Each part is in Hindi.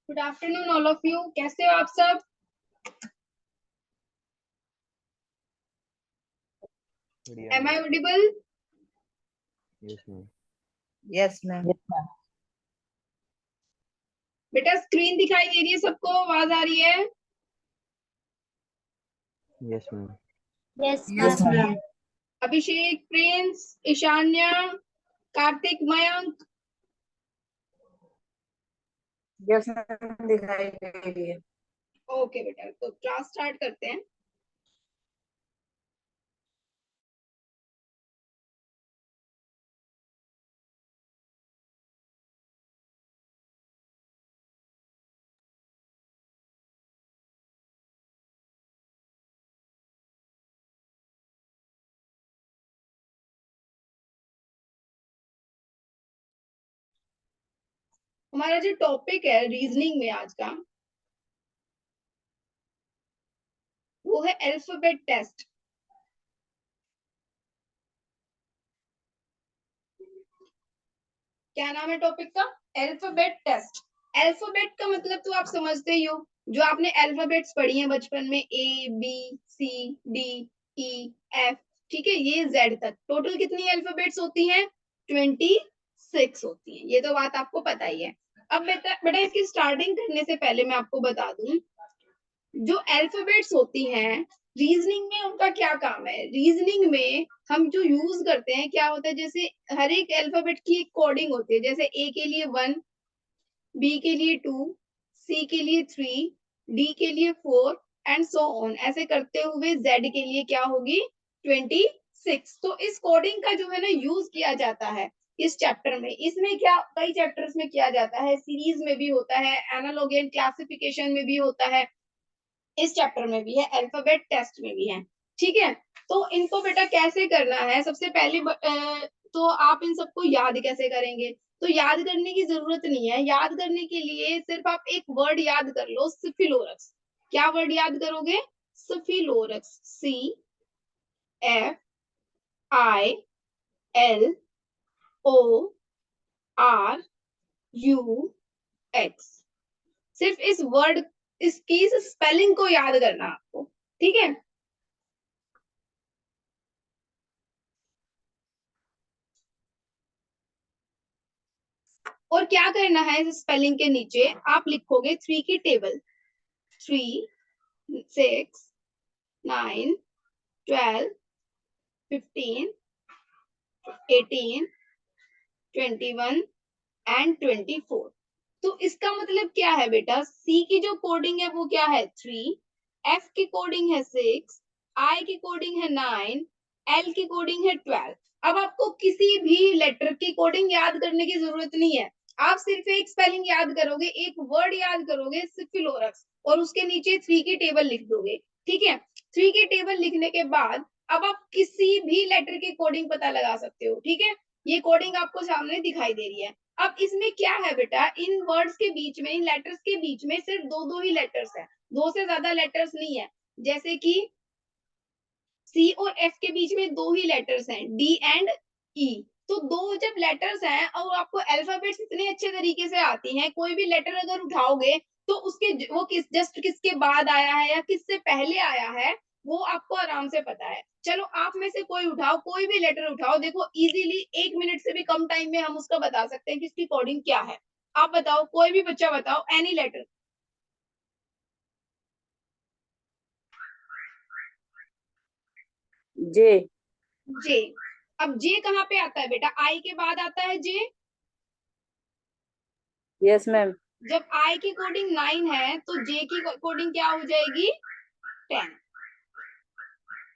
Good afternoon all of you, कैसे हो आप सब? Am I audible? Yes ma'am. Yes ma'am. बेटा स्क्रीन दिखाई दे रही है सबको? आवाज आ रही है? Yes ma'am. Yes ma'am. Abhishek, Prince, Ishanya, Kartik, Mayank? Yes ma'am, दिखाई दे रही है। ओके बेटा, तो क्लास स्टार्ट करते हैं। हमारा जो टॉपिक है रीजनिंग में आज का, वो है अल्फाबेट टेस्ट। क्या नाम है टॉपिक का? Alphabet test. अल्फाबेट का मतलब तो आप समझते ही हो, जो आपने अल्फाबेट्स पढ़ी हैं बचपन में, A B C D E F, ठीक है, ये जेड तक टोटल कितनी अल्फाबेट्स होती हैं? 26 होती हैं। ये तो बात आपको पता ही है। अब बेटा इसकी स्टार्टिंग करने से पहले मैं आपको बता दूं, जो अल्फाबेट्स होती हैं रीजनिंग में उनका क्या काम है। रीजनिंग में हम जो यूज करते हैं क्या होता है, जैसे हर एक अल्फाबेट की एक कोडिंग होती है। जैसे ए के लिए 1, बी के लिए 2, सी के लिए 3, डी के लिए 4 एंड सो ऑन। ऐसे करते हुए जेड के लिए क्या होगी? 26। तो इस कोडिंग का जो है ना यूज किया जाता है इस चैप्टर में। इसमें क्या कई चैप्टर्स में किया जाता है, सीरीज में भी होता है, एनालॉग एंड क्लासिफिकेशन में भी होता है, इस चैप्टर में भी है, अल्फाबेट टेस्ट में भी है। ठीक है, तो इनको बेटा कैसे करना है? सबसे पहले तो आप इन सबको याद कैसे करेंगे? तो याद करने की जरूरत नहीं है। याद करने के लिए सिर्फ आप एक वर्ड याद कर लो, सिफिलोरक्स। क्या वर्ड याद करोगे? सिफिलोरक्स। C F I L O R U X. सिर्फ इस वर्ड, इसकी स्पेलिंग को याद करना आपको, ठीक है? और क्या करना है, इस स्पेलिंग के नीचे आप लिखोगे 3 की टेबल। 3, 6, 9, 12, 15, 18, 21 एंड 24। तो इसका मतलब क्या है बेटा? सी की जो कोडिंग है वो क्या है? 3, एफ की कोडिंग है 6, आई की कोडिंग है 9, एल की कोडिंग है 12। अब आपको किसी भी लेटर की कोडिंग याद करने की जरूरत नहीं है। आप सिर्फ एक स्पेलिंग याद करोगे, एक वर्ड याद करोगे, सिफिलोरक्स, और उसके नीचे 3 की टेबल लिख दोगे। ठीक है, 3 की टेबल लिखने के बाद अब आप किसी भी लेटर की कोडिंग पता लगा सकते हो। ठीक है, ये कोडिंग आपको सामने दिखाई दे रही है। अब इसमें क्या है बेटा, इन वर्ड्स के बीच में, इन लेटर्स के बीच में सिर्फ दो दो ही लेटर्स है, दो से ज्यादा लेटर्स नहीं है। जैसे कि सी और एफ के बीच में दो ही लेटर्स हैं, डी एंड ई। तो दो जब लेटर्स हैं और आपको अल्फाबेट्स इतने अच्छे तरीके से आती हैं, कोई भी लेटर अगर उठाओगे तो उसके वो किसके बाद आया है या किससे पहले आया है, वो आपको आराम से पता है। चलो आप में से कोई उठाओ, कोई भी लेटर उठाओ, देखो इजीली 1 मिनट से भी कम टाइम में हम उसका बता सकते हैं कि इसकी कोडिंग क्या है। आप बताओ, कोई भी बच्चा बताओ, एनी लेटर। जे। जे। अब जे कहाँ पे आता है बेटा? आई के बाद आता है जे। Yes ma'am. जब आई की कोडिंग 9 है तो जे की कोडिंग क्या हो जाएगी? 10।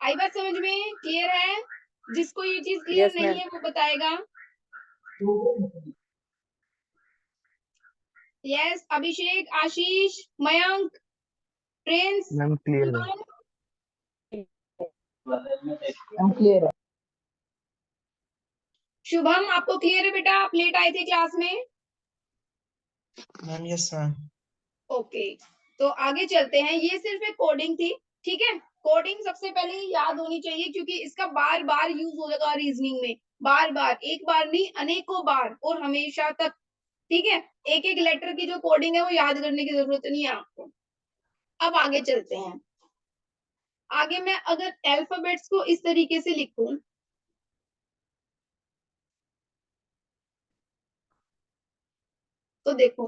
आई बात समझ में? क्लियर है? जिसको ये चीज क्लियर यस नहीं मैम। है वो बताएगा। यस, अभिषेक, आशीष, मयंक, प्रिंस, मैम क्लियर है। हम क्लियर है। शुभम, आपको क्लियर है बेटा? आप लेट आए थे क्लास में। Ma'am yes ma'am. ओके, तो आगे चलते हैं। ये सिर्फ एक कोडिंग थी, ठीक है। कोडिंग सबसे पहले याद होनी चाहिए, क्योंकि इसका बार बार यूज होगा रीजनिंग में, बार बार, एक बार नहीं अनेकों बार और हमेशा तक, ठीक है। एक एक लेटर की जो कोडिंग है वो याद करने की जरूरत नहीं है आपको। अब आगे चलते हैं। आगे मैं अगर अल्फाबेट्स को इस तरीके से लिखूं, तो देखो,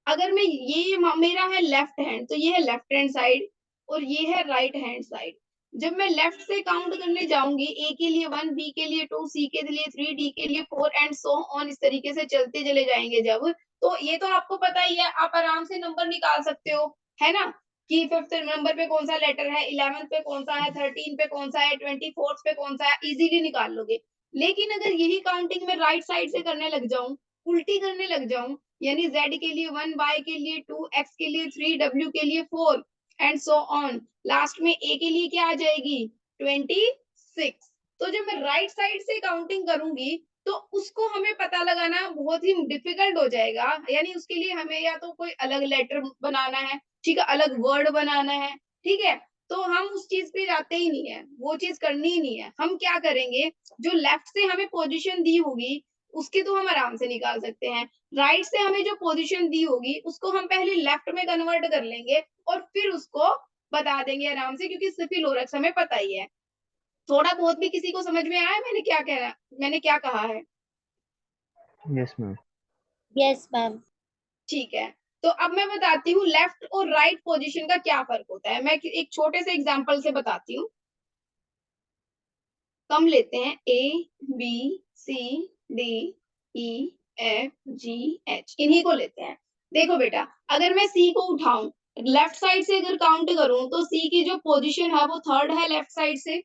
अगर मैं ये मेरा है लेफ्ट हैंड, तो ये है लेफ्ट हैंड साइड और ये है राइट हैंड साइड। जब मैं लेफ्ट से काउंट करने जाऊंगी, ए के लिए 1, बी के लिए 2, सी के लिए 3, डी के लिए 4 एंड सो ऑन, इस तरीके से चलते चले जाएंगे जब, तो ये तो आपको पता ही है, आप आराम से नंबर निकाल सकते हो, है ना, कि 5th नंबर पे कौन सा लेटर है, 11th पे कौन सा है, 13 पे कौन सा है, 24th पे कौन सा है, इजीली निकाल लोगे। लेकिन अगर यही काउंटिंग में राइट साइड से करने लग जाऊं, उल्टी करने लग जाऊं, यानी z के लिए 1, y के लिए 2, x के लिए 3, w के लिए 4 एंड सो ऑन, लास्ट में a के लिए क्या आ जाएगी, 26। तो जब मैं राइट साइड से काउंटिंग करूंगी, तो उसको हमें पता लगाना बहुत ही डिफिकल्ट हो जाएगा, यानी उसके लिए हमें या तो कोई अलग लेटर बनाना है, ठीक है, अलग वर्ड बनाना है, ठीक है। तो हम उस चीज पे जाते ही नहीं है, वो चीज करनी ही नहीं है। हम क्या करेंगे, जो लेफ्ट से हमें पोजीशन दी होगी उसकी तो हम आराम से निकाल सकते हैं, राइट से हमें जो पोजीशन दी होगी उसको हम पहले लेफ्ट में कन्वर्ट कर लेंगे और फिर उसको बता देंगे आराम से, क्योंकि सिफिलोरक्स हमें पता ही है। थोड़ा बहुत भी किसी को समझ में आया मैंने क्या कहा है? Yes ma'am. Yes ma'am. ठीक है, तो अब मैं बताती हूँ लेफ्ट और राइट पोजीशन का क्या फर्क होता है। मैं एक छोटे से एग्जांपल से बताती हूँ। कम लेते हैं, A B C D E F G H, इन्हीं को लेते हैं। देखो बेटा, अगर मैं सी को उठाऊं, लेफ्ट साइड से अगर काउंट करूं, तो सी की जो पोजीशन है वो 3rd है लेफ्ट साइड से।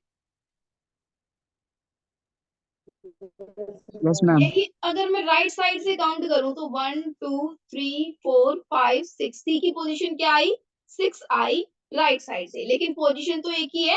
Yes ma'am. यही अगर मैं राइट साइड से काउंट करूं, तो 1 2 3 4 5 6, सी की पोजीशन क्या आई, 6 आई राइट साइड से, लेकिन पोजीशन तो एक ही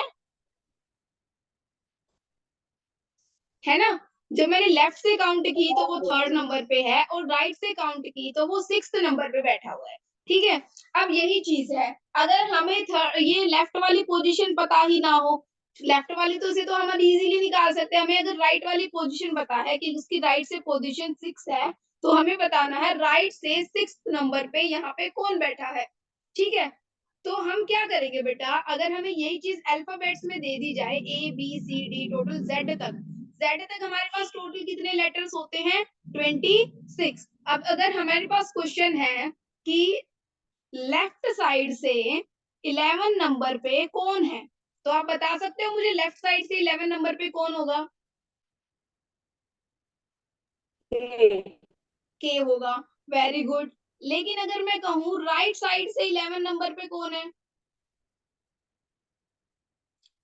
है ना। जब मैंने लेफ्ट से काउंट की तो वो 3rd नंबर पे है, और राइट से काउंट की तो वो 6th नंबर पे बैठा हुआ है, ठीक है। अब यही चीज है, अगर हमें ये लेफ्ट वाली पोजीशन पता ही ना हो, लेफ्ट वाली तो से तो हम इजीली निकाल सकते हैं, हमें अगर राइट वाली पोजीशन पता है कि उसकी राइट से पोजीशन 6 है, तो हमें बताना है राइट से 6th नंबर पे यहाँ पे कौन बैठा है, ठीक है। तो हम क्या करेंगे बेटा, अगर हमें यही चीज अल्फाबेट्स में दे दी जाए, A B C D total Z तक हमारे पास टोटल कितने लेटर्स होते हैं, 26। अब अगर हमारे पास क्वेश्चन है कि लेफ्ट साइड से 11 नंबर पे कौन है, तो आप बता सकते हो मुझे लेफ्ट साइड से 11 नंबर पे कौन होगा? के होगा, वेरी गुड। लेकिन अगर मैं कहूँ राइट साइड से 11 नंबर पे कौन है,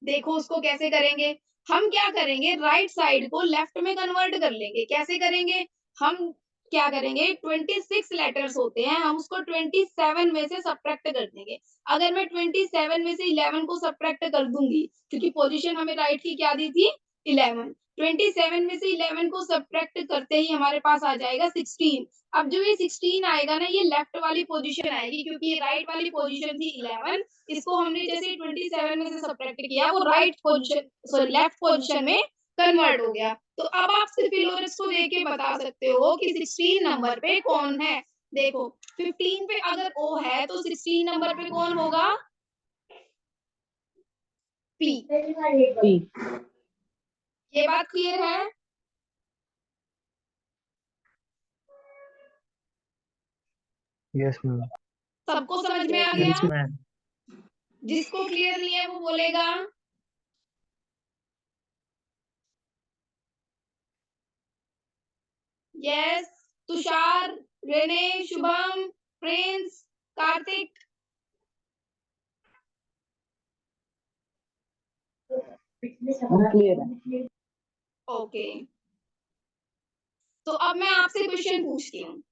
देखो उसको कैसे करेंगे। हम क्या करेंगे, राइट साइड को लेफ्ट में कन्वर्ट कर लेंगे। कैसे करेंगे, हम क्या करेंगे, 26 लेटर्स होते हैं, हम उसको 27 में से सब्ट्रैक्ट कर देंगे। अगर मैं 27 में से 11 को सब्ट्रैक्ट कर दूंगी, क्योंकि पोजीशन हमें राइट की क्या दी थी, 11, 27 में से 11 को सब्ट्रैक्ट करते ही हमारे पास आ जाएगा 16। अब जो ये 16 आएगा ना, ये लेफ्ट वाली पोजीशन आएगी, क्योंकि ये राइट वाली पोजीशन थी 11, इसको हमने जैसे 27 में से सब्ट्रैक्ट किया, वो right position sorry left position में कन्वर्ट हो गया। तो अब आप सिफिलोरक्स को देख के बता सकते हो कि 16 नंबर पे कौन है। देखो 15 पे अगर ओ है, तो 16 नंबर पे कौन होगा, पी। ये बात क्लियर है? Yes ma'am. सबको समझ में आ यस गया? मैम। जिसको क्लियर नहीं है वो बोलेगा। Yes, Tushar, Rene, Shubham, Prince, Kartik. हम क्लियर है। ओके, तो अब मैं आपसे क्वेश्चन पूछती हूँ,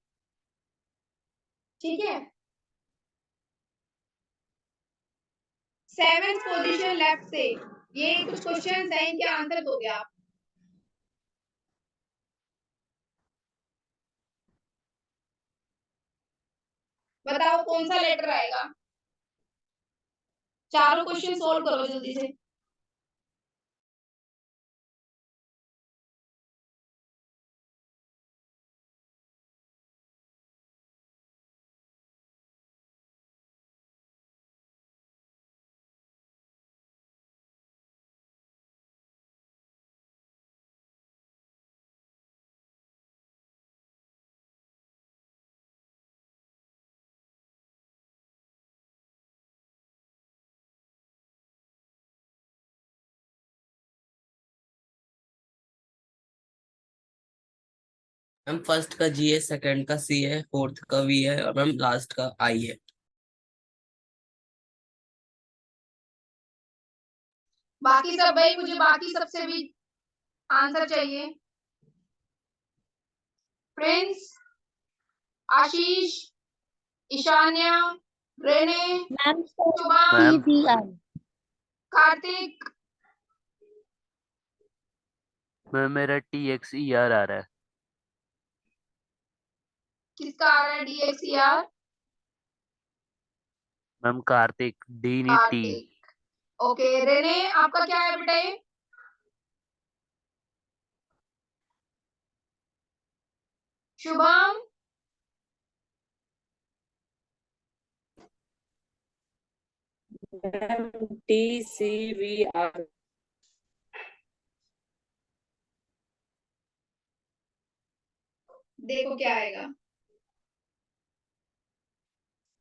ठीक है। 7th पोजीशन लेफ्ट से ये कुछ क्वेश्चन है, इनके आंसर दोगे आप। बताओ कौन सा लेटर आएगा। चारों क्वेश्चन सोल्व करो जल्दी से। मैम फर्स्ट का जी है, सेकंड का सी है, फोर्थ का वी है और मैम लास्ट का आई है। बाकी सब भाई, मुझे बाकी सबसे भी आंसर चाहिए। Prince, Ashish, Ishanya, Renee, ma'am Shubham, ma'am Kartik, ma'am मेरा TXER आ रहा है। किसका आ रहा है DXER? मैम कार्तिक D नहीं T। कार्तिक। ओके रेने, आपका क्या है बेटा ये? शुभम, TCVR। देखो क्या आएगा।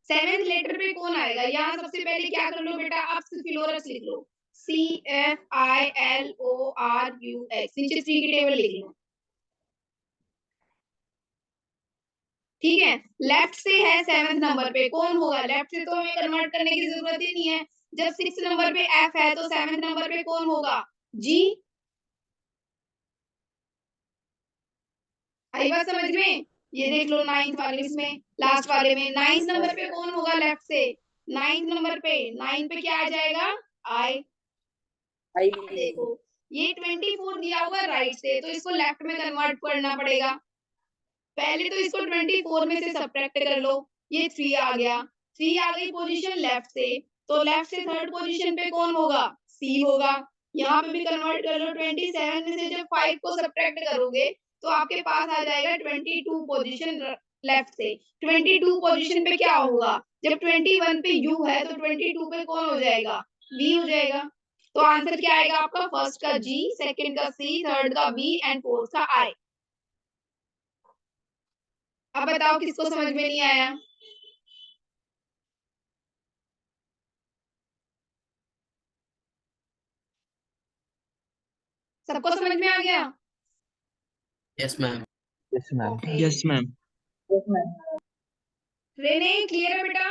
सेवेंथ लेटर पे कौन आएगा? यहाँ सबसे पहले क्या कर लो बेटा, आप सिफिलोरस लिख लो। CFILORUX, नीचे 3 की टेबल लिख लो। ठीक है, लेफ्ट से है सेवेंथ नंबर पे, कौन होगा? लेफ्ट से तो हमें कन्वर्ट करने की जरूरत ही नहीं है। जब 6 नंबर पे F है तो सेवेंथ नंबर पे कौन होगा? G। आई बात समझ में? ये देख लो नाइन्थ वाले, इसमें लास्ट वाले में नाइन्थ नंबर पे कौन होगा लेफ्ट से? नाइन्थ नंबर पे, 9 पे क्या आ जाएगा? आई। देखो ये 24 दिया हुआ राइट से, तो इसको लेफ्ट में कन्वर्ट करना पड़ेगा। पहले तो इसको 24 में से सब्ट्रैक्ट कर लो, ये 3 आ गया। 3 आ गई पोजीशन लेफ्ट से, तो लेफ्ट से थर्ड पोजीशन पे कौन होगा? C होगा। यहाँ पे भी कन्वर्ट कर लो, 27 में से जब 5 को सब्ट्रैक्ट करोगे तो आपके पास आ जाएगा 22 पोजीशन लेफ्ट से। 22 पोजीशन पे क्या होगा? जब 21 पे U है तो 22 पे कौन हो जाएगा? V हो जाएगा। तो आंसर क्या आएगा आपका? फर्स्ट का G, सेकंड का C, थर्ड का V एंड फोर्थ का I। अब बताओ किसको समझ में नहीं आया? सबको समझ में आ गया? Yes ma'am. Yes ma'am. Yes ma'am. Rene clear है बेटा?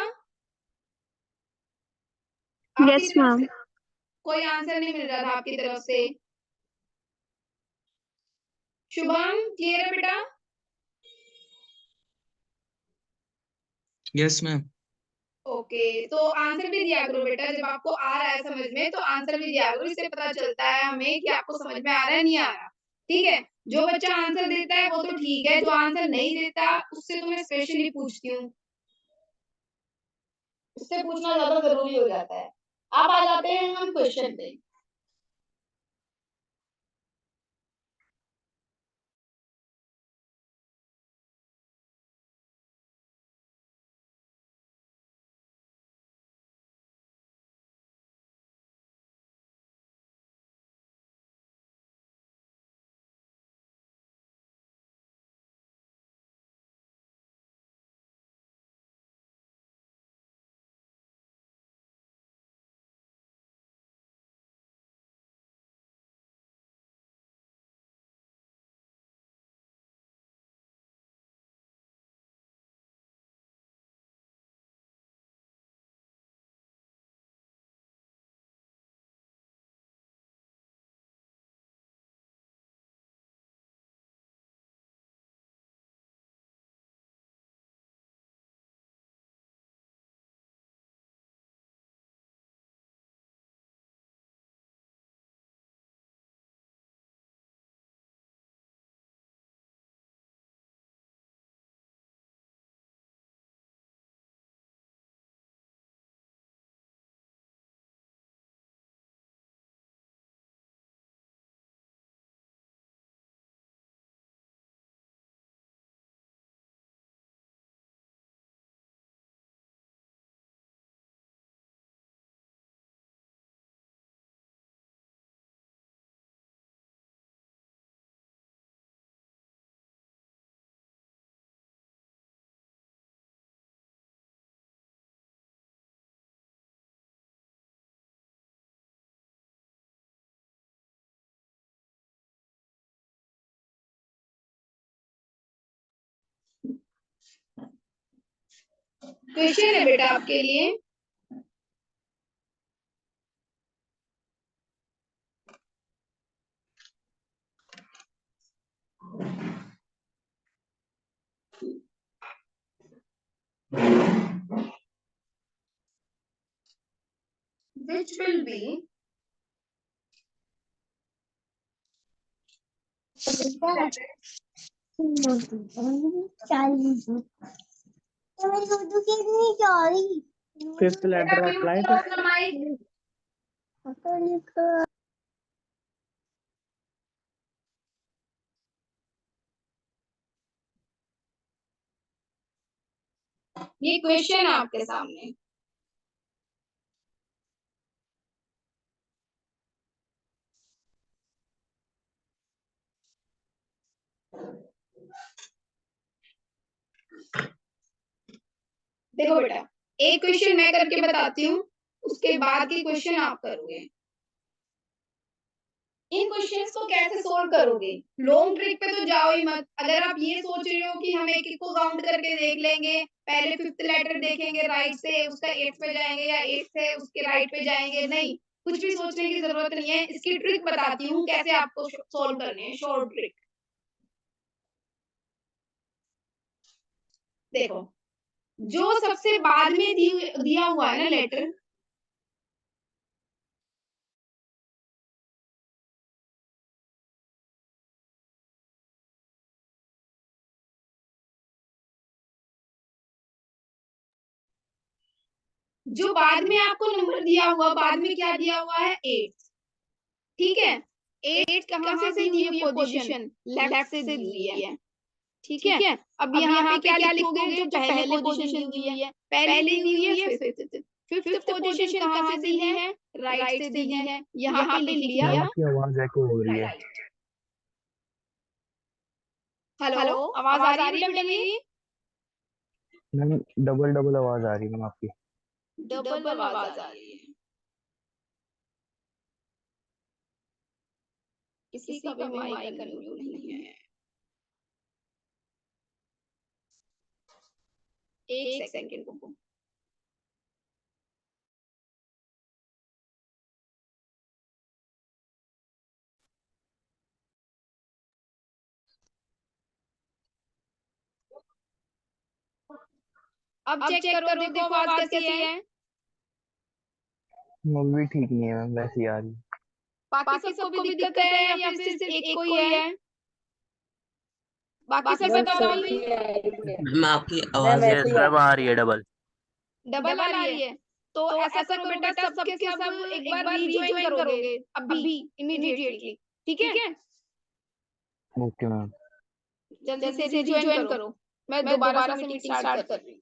Yes ma'am. कोई आंसर नहीं मिल रहा था आपकी तरफ से। शुभम क्लियर है बेटा? Yes ma'am. ओके, तो आंसर भी दिया करो बेटा, जब आपको आ रहा है समझ में तो आंसर भी दिया करो, इससे पता चलता है हमें कि आपको समझ में आ रहा है नहीं आ रहा। ठीक है, जो बच्चा आंसर देता है वो तो ठीक है, जो आंसर नहीं देता उससे तो मैं स्पेशली पूछती हूँ, उससे पूछना ज्यादा जरूरी हो जाता है। अब आ जाते हैं हम क्वेश्चन पे। क्वेश्चन है बेटा आपके लिए। Which will be Fifth letter of life. ये क्वेश्चन है आपके सामने। देखो बेटा, एक क्वेश्चन मैं करके बताती हूँ, उसके बाद के क्वेश्चन आप करोगे। इन क्वेश्चंस को कैसे सोल्व करोगे? लॉन्ग ट्रिक पे तो जाओ ही मत। अगर आप ये सोच रहे हो कि हम एक एक को काउंट करके देख लेंगे, पहले फिफ्थ लेटर देखेंगे राइट से, उसका एट्थ पे जाएंगे या एट्थ से उसके राइट पे जाएंगे, नहीं, कुछ भी सोचने की जरूरत नहीं है। इसकी ट्रिक बताती हूँ कैसे आपको सोल्व करनी है, शॉर्ट ट्रिक। देखो, जो सबसे बाद में दिया हुआ है ना लेटर, जो बाद में आपको नंबर दिया हुआ, बाद में क्या दिया हुआ है? 8, ठीक है। 8 कहाँ से दी हुई है पोजीशन? लेफ्ट से दी हुई है, ठीक है। अब यहाँ पे क्या लिखोगे? जो पहले पोजीशन दी हुई है, पहली दी हुई है फिफ्थ। फिफ्थ पोजीशन कहाँ से दी है? राइट से दी है। यहाँ पे लिख लिया। मैम आपकी आवाज एको हो रही है। हेलो, आवाज आ रही है बेटा मेरी? मैम डबल आवाज आ रही है मैम आपकी। डबल आवाज आ रही है। किसी का भी माइक अनम्यूट नहीं है। एक सेकंड रुको। अब चेक करो, देखो आवाज कैसी है? मम्मी भी ठीक नहीं है मैम, वैसे ही आ रही है। बाकी सबको भी दिक्कत है या फिर सिर्फ एक को ही है? बाकी सब बताओ भी। मैम आपकी मैम आवाज वैसे यस ही मैम आ रही है डबल। डबल आ रही है। तो ऐसा करो बेटा, सबके सब एक बार रीजॉइन करोगे अभी, इमीडिएटली, ठीक है? Okay ma'am. जल्दी से रीजॉइन करो। मैं दोबारा से मीटिंग स्टार्ट कर रही हूँ।